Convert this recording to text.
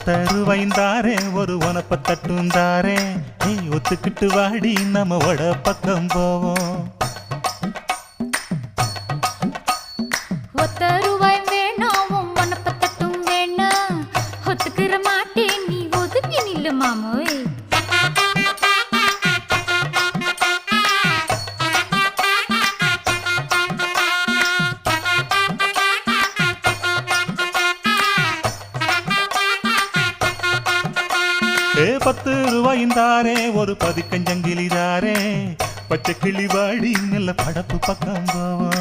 ஒத்தருவைந்தாரே ஒரு உனப்ப தட்டுந்தாரே நீ ஒத்துக்கிட்டு வாடி நம்ம வட பக்கம் போவோம். ஒத்த ரூபாய் வேணாம் உனப்ப தட்டும் வேணா ஒத்துக்கிற மாட்டேன் நீ ஒதுங்கி நில்லு மாமோய். ₹10 ஒரு பதிக்கஞ்சங்கிலிதாரே பச்சை கிளி வாடி நல்ல படப்பு பக்கம் போவோம்.